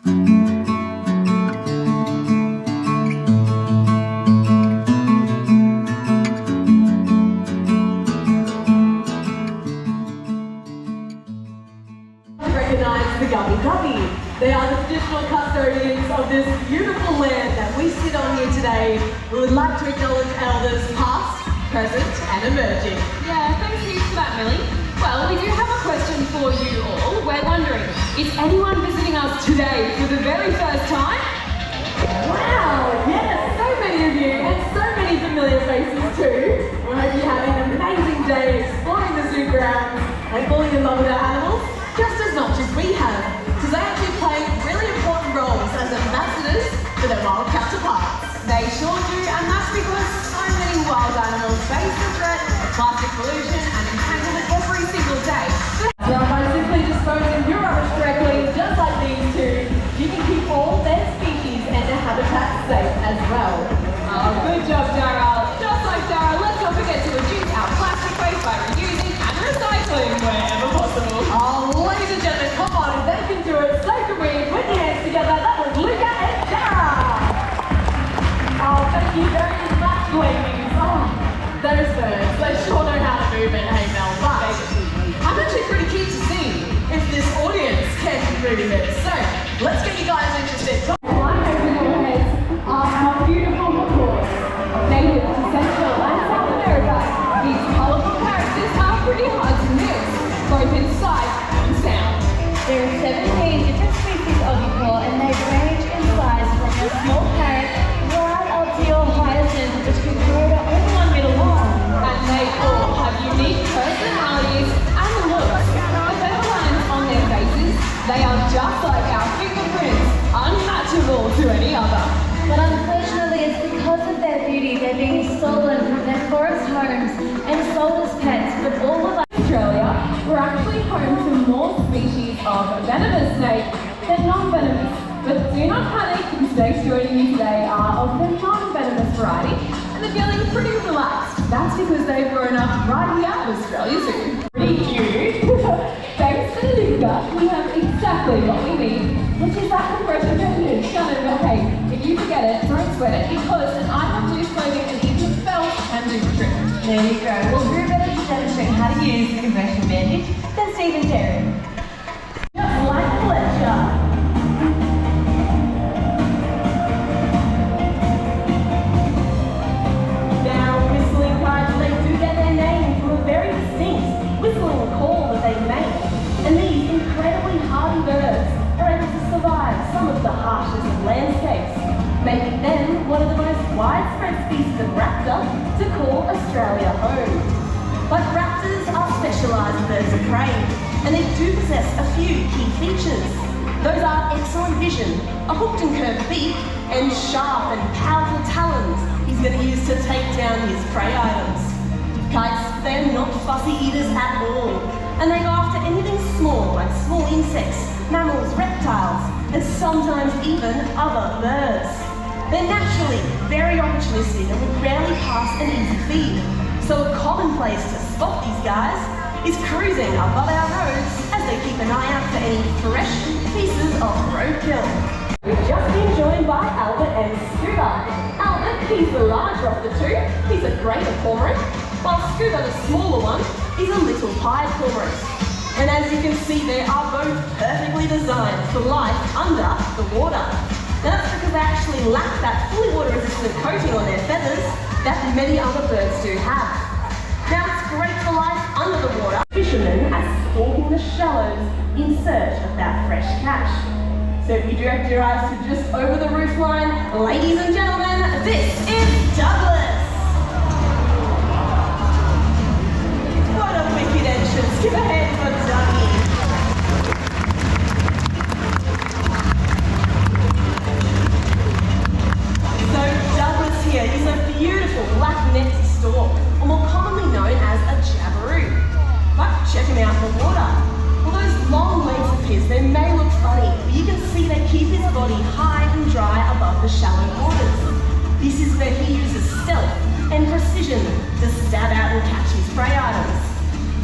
Recognize the gubby. They are the traditional custodians of this beautiful land that we sit on here today. We would like to acknowledge elders past, present and emerging. Yeah, thanks heaps for that, Millie. Well, we do have a question for you all. We're wondering, is anyone visiting us today for the very first time? Wow, yes, so many of you and so many familiar faces too. We hope you're having an amazing day exploring the zoo grounds and falling in love with our animals just as much as we have, because they actually play really important roles as ambassadors for their wild counterparts. They sure do, and that's because so many wild animals face the threat of plastic pollution and entanglement every single day. Now, by simply disposing your rubbish correctly, just like these two, you can keep all their species and their habitats safe as well. Oh, good job, Dara. Just like Dara, let's not forget to reduce our plastic waste by reusing and recycling wherever possible. Oh, ladies and gentlemen, come on, if they can do it, so can we. Put your hands together. That was Luca and Dara. Oh, thank you very much, ladies. Oh, those birds, they sure know how to move it, hey Mel. But I'm actually pretty keen to see if this audience can move it. So, let's get you guys interested. Flying over your heads are our beautiful macaws. Native to Central and South America, these colourful characters are pretty hard to miss, both in sight and sound. There are 17 different species of macaw, and they range in size from a small parrot right up to your hyacinth, which can grow to over 1 metre long. And they all have unique personalities and looks. The feather lines on their faces, they are just like our fingerprints, unmatchable to any other. But unfortunately, it's because of their beauty, they're being stolen from their forest homes and sold as pets. But all of Australia, we're actually home to more species of venomous snake than non-venomous. But do not panic, the snakes joining me today are of the non-venomous variety, and they're feeling pretty relaxed. That's because they've grown up right here at Australia Zoo. Pretty cute. Thanks to Luca, we have exactly what we need, which is that compression bandage. But hey, if you forget it, don't sweat it, because an item of loose clothing and even belt can do the trick. there you go. Well, who better to demonstrate how to use the compression bandage than Steve and Terry? Just like a lecture. Now, whistling kites, they do get their name from a very distinct whistling call that they make. And these incredibly hardy birds are able to survive some of the harshest of landscapes, making them one of the most widespread species of raptor to call Australia home. But raptors are specialised birds of prey, and they do possess a few key features. Those are excellent vision, a hooked and curved beak, and sharp and powerful talons he's going to use to take down his prey items. Kites, they're not fussy eaters at all, and they go after anything small, like small insects, mammals, reptiles, and sometimes even other birds. They're naturally very opportunistic and would rarely pass an easy feed, so a common place to spot these guys is cruising above our roads as they keep an eye out for any fresh pieces of roadkill. We've just been joined by Albert and Scuba. Albert, he's the larger of the two. He's a greater cormorant, while Scuba, the smaller one, is a little pied cormorant. And as you can see, they are both perfectly designed for life under the water. Now that's because they actually lack that fully water-resistant coating on their feathers that many other birds do have. Now it's great for life under the water. Fishermen are stalking the shallows in search of that fresh catch. So if you direct your eyes to just over the roofline, ladies and gentlemen, this is Douglas! What a wicked entrance. Give a hand for Dougie. So Douglas here is a beautiful black netty stork, or more commonly known as a jabiru. But check him out in the water. Well, those long legs of his, they may look funny, but you can see they keep his body high and dry above the shallow waters. This is where he uses stealth and precision to stab out and catch his prey items.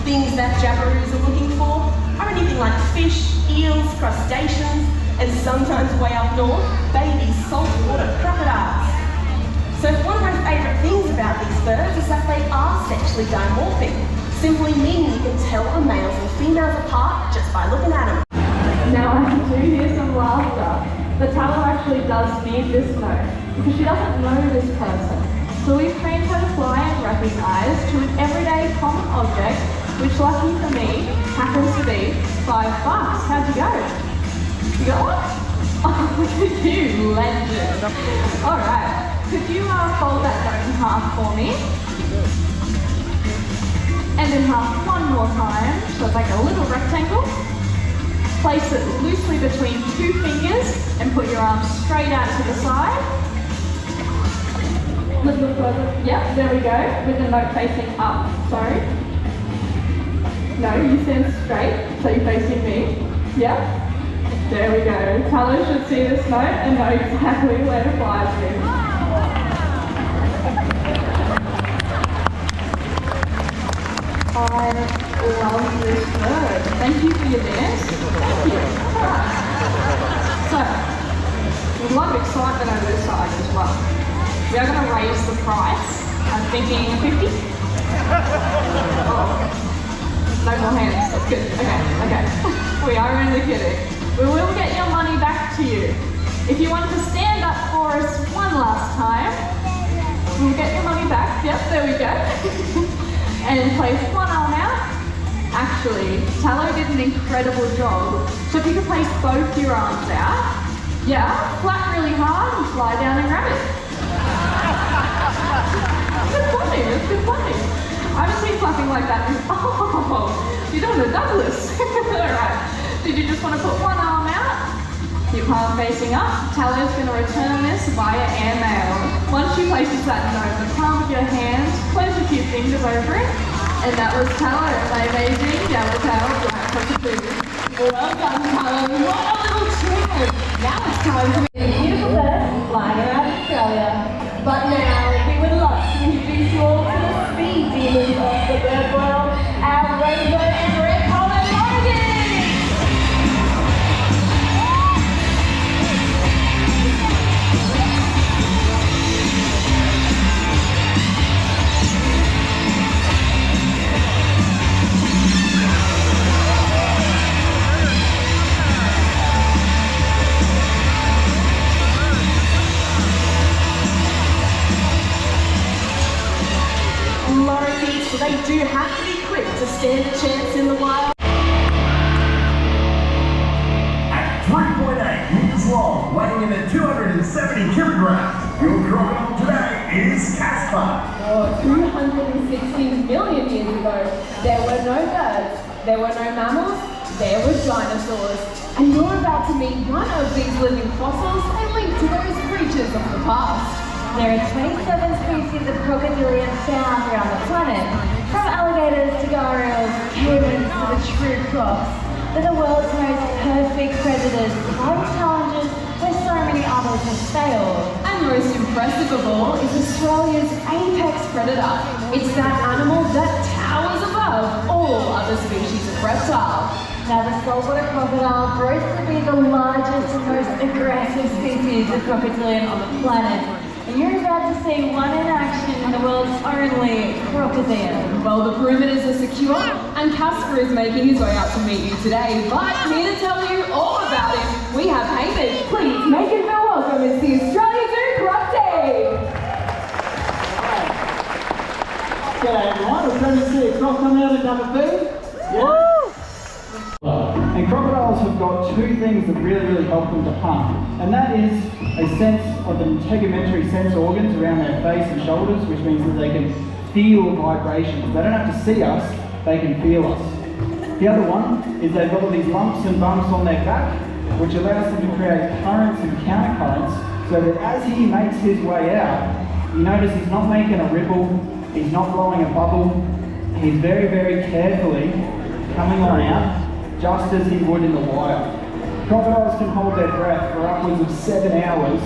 Things that jabberoos are looking for are anything like fish, eels, crustaceans, and sometimes way up north, baby saltwater crocodiles. So one of my favourite things about these birds is that they are sexually dimorphic, simply meaning you can tell the males and females apart just by looking at them. Now I do hear some laughter, but Tallow actually does need this note because she doesn't know this person. So we've trained her to fly and recognise to an everyday common object, which lucky for me happens to be $5. How'd you go? You got one? Oh, look at you, legend. Alright, could you fold that note in half for me? And in half one more time, so it's like a little rectangle. Place it loosely between 2 fingers and put your arms straight out to the side. Little further. Yep, there we go. With the note facing up. Sorry. No, you stand straight, so you're facing me. Yep. There we go. Tallow should see this note and know exactly where to fly to. I love this bird. Thank you for your dance. Thank you. Alright. So, there's a lot of excitement over this side as well. We are going to raise the price. I'm thinking 50. Oh. No more hands. That's good. Okay. We are only kidding. We will get your money back to you. If you want to stand up for us one last time, we'll get your money back. Yep, there we go. And place one arm out. Actually, Tallow did an incredible job. So if you could place both your arms out, yeah, flap really hard and fly down and grab it. That's good funny. I haven't seen flapping like that. Oh, you're doing a Douglas. Alright, did you just want to put one arm out? Your palm facing up. Tallow's going to return this via airmail. Once she places that note in the palm of your hand, close a few fingers over it. And that was Tallow, my amazing yellowtail black cockatoo. Well done, Tallow. What a little trip. Now it's time for a beautiful bird flying around Australia. But now we would love to introduce you all to the speed demons of the bird world, our rainbow and red collared monkeys. So they do have to be quick to stand a chance in the wild. At 3.8 meters long, weighing in at 270 kilograms, your crocodile today is Casper. 260 million years ago, there were no birds, there were no mammals, there were dinosaurs. And you're about to meet one of these living fossils and link to those creatures of the past. There are 27 species of crocodilians found around the planet, from alligators to gharials, caimans to the true crocs. They're the world's most perfect predators, fighting challenges where so many others have failed. And most impressive of all is Australia's apex predator. It's that animal that towers above all other species of reptile. Now the saltwater crocodile grows to be the largest and most aggressive species of crocodilian on the planet. And you're about to see one in action in the world's only Crocoseum. Well, the perimeters are secure, and Casper is making his way out to meet you today. But here to tell you all about him, we have Hamish. Please make him feel welcome. It's the Australia Zoo Crocoseum. G'day everyone, it's great to see a croc come out and have a feed. Yeah. And crocodiles have got two things that really help them to hunt, and that is a sense of the integumentary sense organs around their face and shoulders, which means that they can feel vibrations. They don't have to see us, they can feel us. The other one is they've got all these lumps and bumps on their back, which allows them to create currents and countercurrents, so that as he makes his way out, you notice he's not making a ripple, he's not blowing a bubble, he's very carefully coming on out, just as he would in the wild. Crocodiles can hold their breath for upwards of 7 hours,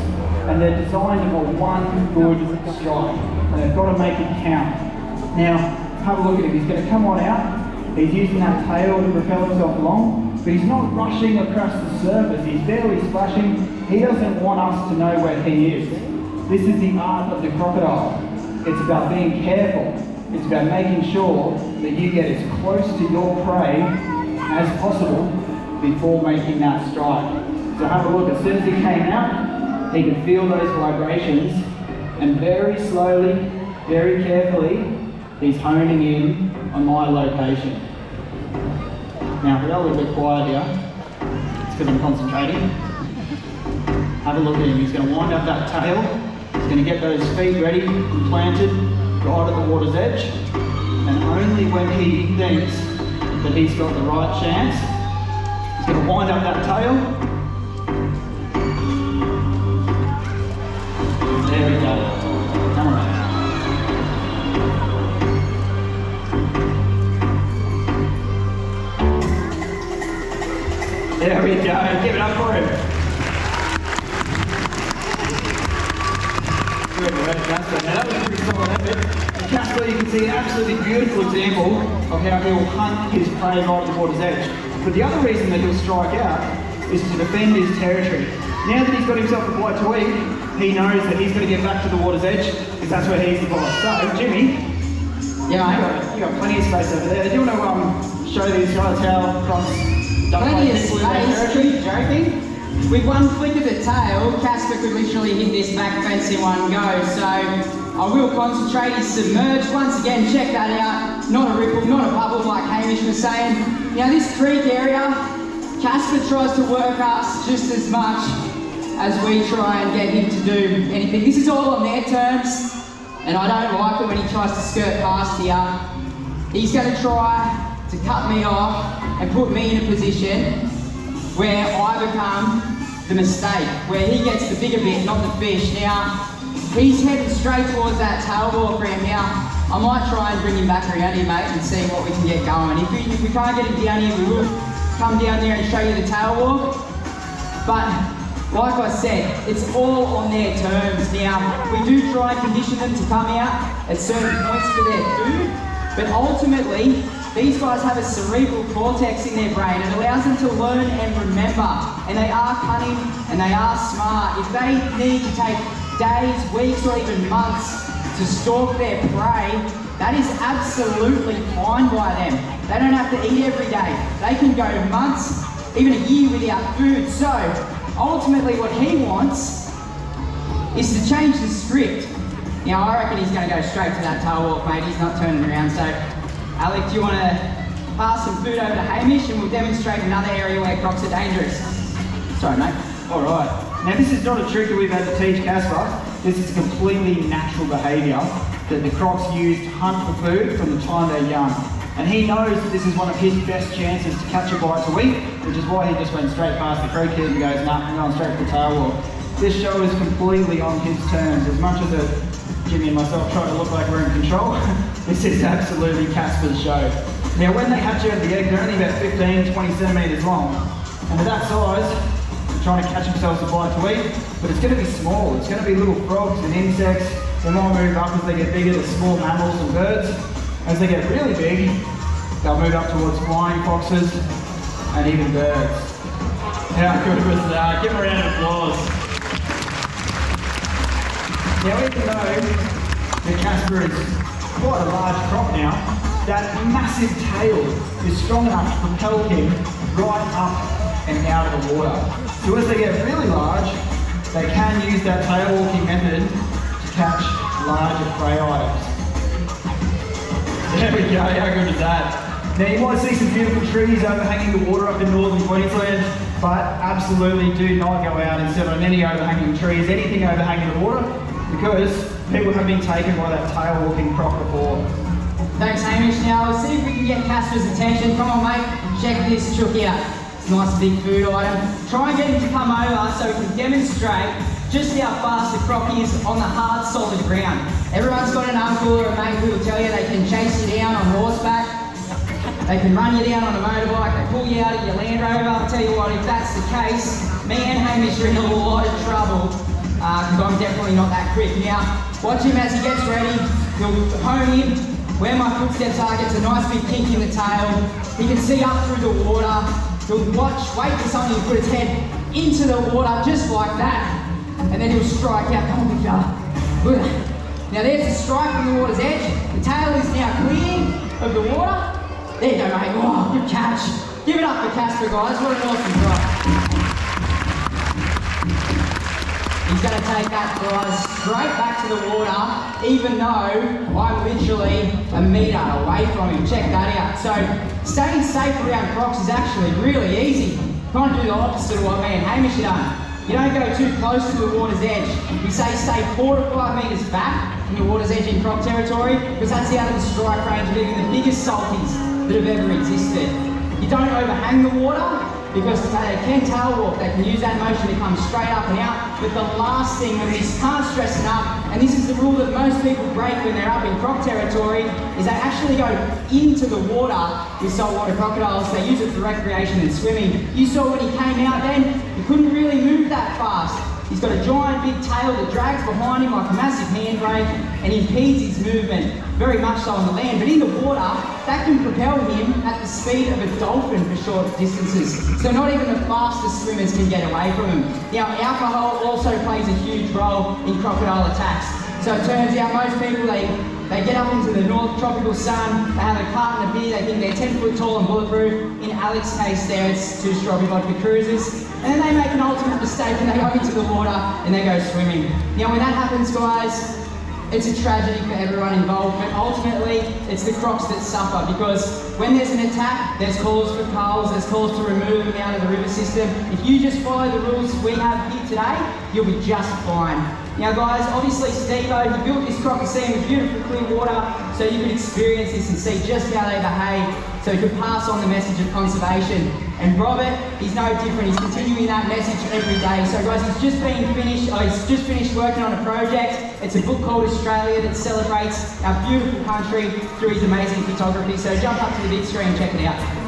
and they're designed for one good strike, and they've got to make it count. Now, have a look at him. He's going to come on out. He's using that tail to propel himself along, but he's not rushing across the surface, he's barely splashing. He doesn't want us to know where he is. This is the art of the crocodile. It's about being careful. It's about making sure that you get as close to your prey as possible before making that strike. So have a look, as soon as he came out, he could feel those vibrations, and very slowly, very carefully, he's honing in on my location. Now, if we go a little bit quiet here, it's because I'm concentrating. Have a look at him. He's going to wind up that tail. He's going to get those feet ready and planted right at the water's edge. And only when he thinks that he's got the right chance, he's going to wind up that tail. There we go. Come on. There we go, give it up for him. Good work, Casper. Now that was a pretty solid effort. And Casper, you can see an absolutely beautiful example of how he'll hunt his prey right at the water's edge. But the other reason that he'll strike out is to defend his territory. Now that he's got himself a bite to eat, he knows that he's going to get back to the water's edge because that's where he's the boss. So, Jimmy, yeah, you got plenty of space over there. Do you want to show these guys how Crocs plenty of space, keep joking. With one flick of the tail, Casper could literally hit this back fence in one go. So I will concentrate. He's submerged. Once again, check that out. Not a ripple, not a bubble like Hamish was saying. Now this creek area, Casper tries to work us just as much as we try and get him to do anything. This is all on their terms, and I don't like it when he tries to skirt past here. He's going to try to cut me off and put me in a position where I become the mistake, where he gets the bigger bit, not the fish. Now, he's heading straight towards that tail walk around here. I might try and bring him back around here, mate, and see what we can get going. If we can't get him down here, we will come down there and show you the tail walk. But, like I said, it's all on their terms. Now, we do try and condition them to come out at certain points for their food, but ultimately, these guys have a cerebral cortex in their brain. It allows them to learn and remember. And they are cunning and they are smart. If they need to take days, weeks, or even months to stalk their prey, that is absolutely fine by them. They don't have to eat every day. They can go months, even a year without food. So, ultimately what he wants is to change the script. Now, I reckon he's going to go straight to that tail walk, mate. He's not turning around. So, Alec, do you want to pass some food over to Hamish and we'll demonstrate another area where crocs are dangerous? Sorry, mate. All right. Now, this is not a trick that we've had to teach Casper. This is completely natural behaviour that the crocs use to hunt for food from the time they're young. And he knows that this is one of his best chances to catch a bite to eat, which is why he just went straight past the creek here and goes, nah, I'm going straight to the tail walk. This show is completely on his terms. As much as Jimmy and myself try to look like we're in control, this is absolutely Casper's show. Now, when they hatch out the egg, they're only about 15, 20 centimetres long. And at that size, they're trying to catch themselves a bite to eat, but it's going to be small. It's going to be little frogs and insects. They might move up as they get bigger to small mammals and birds. As they get really big, they'll move up towards flying foxes and even birds. How good was that? Give them a round of applause. Now, even though the Casper is quite a large croc now, that massive tail is strong enough to propel him right up and out of the water. So as they get really large, they can use that tail walking method to catch larger prey items. There we go, how good is that? Now you might see some beautiful trees overhanging the water up in northern Queensland, but absolutely do not go out and sit on any overhanging trees, anything overhanging the water, because people have been taken by that tail walking croc before. Thanks, Hamish. Now let's see if we can get Casper's attention. Come on, mate, check this chook out. It's a nice big food item. Try and get him to come over so we can demonstrate just how fast the croc is on the hard, solid ground. Everyone's got an uncle or a mate who will tell you they can chase you down on horseback, they can run you down on a motorbike, they pull you out of your Land Rover. I'll tell you what, if that's the case, me and Hamish are in a lot of trouble, because I'm definitely not that quick. Now, watch him as he gets ready. He'll hone in where my footsteps are, gets a nice big kink in the tail. He can see up through the water. He'll wait for something to put his head into the water just like that. And then he'll strike out. Come on, big fella. Good. Now there's the strike from the water's edge. The tail is now clear of the water. There you go, mate. Oh, good catch. Give it up for Casper, guys. What an awesome drop. He's going to take that, guys, straight back to the water, even though I'm literally a metre away from him. Check that out. So staying safe around crocs is actually really easy. Kind of do the opposite of what me and Hamish have done. You don't go too close to the water's edge. We say stay 4 to 5 metres back from the water's edge in croc territory, because that's out of the strike range of even the biggest salties that have ever existed. You don't overhang the water, because they can tail walk, they can use that motion to come straight up and out. But the last thing that we can't stress enough, and this is the rule that most people break when they're up in croc territory, is they actually go into the water with saltwater crocodiles. They use it for recreation and swimming. You saw when he came out then, he couldn't really move that fast. He's got a giant big tail that drags behind him like a massive handbrake and impedes his movement, very much so on the land. But in the water, that can propel him at the speed of a dolphin for short distances. So not even the fastest swimmers can get away from him. Now, alcohol also plays a huge role in crocodile attacks. So it turns out most people, they get up into the north tropical sun, they have a carton of beer, they think they're 10 foot tall and bulletproof. In Alex's case there, it's 2 strawberry vodka cruisers. And then they make an ultimate mistake and they go into the water and they go swimming. Now when that happens, guys, it's a tragedy for everyone involved, but ultimately it's the crocs that suffer, because when there's an attack, there's calls for culls, there's calls to remove them out of the river system. If you just follow the rules we have here today, you'll be just fine. Now guys, obviously Steve-O, he built this Crocoseum with beautiful clear water so you could experience this and see just how they behave, so he could pass on the message of conservation. And Robert, he's no different, he's continuing that message every day. So guys, he's just finished working on a project. It's a book called Australia that celebrates our beautiful country through his amazing photography. So jump up to the big screen and check it out.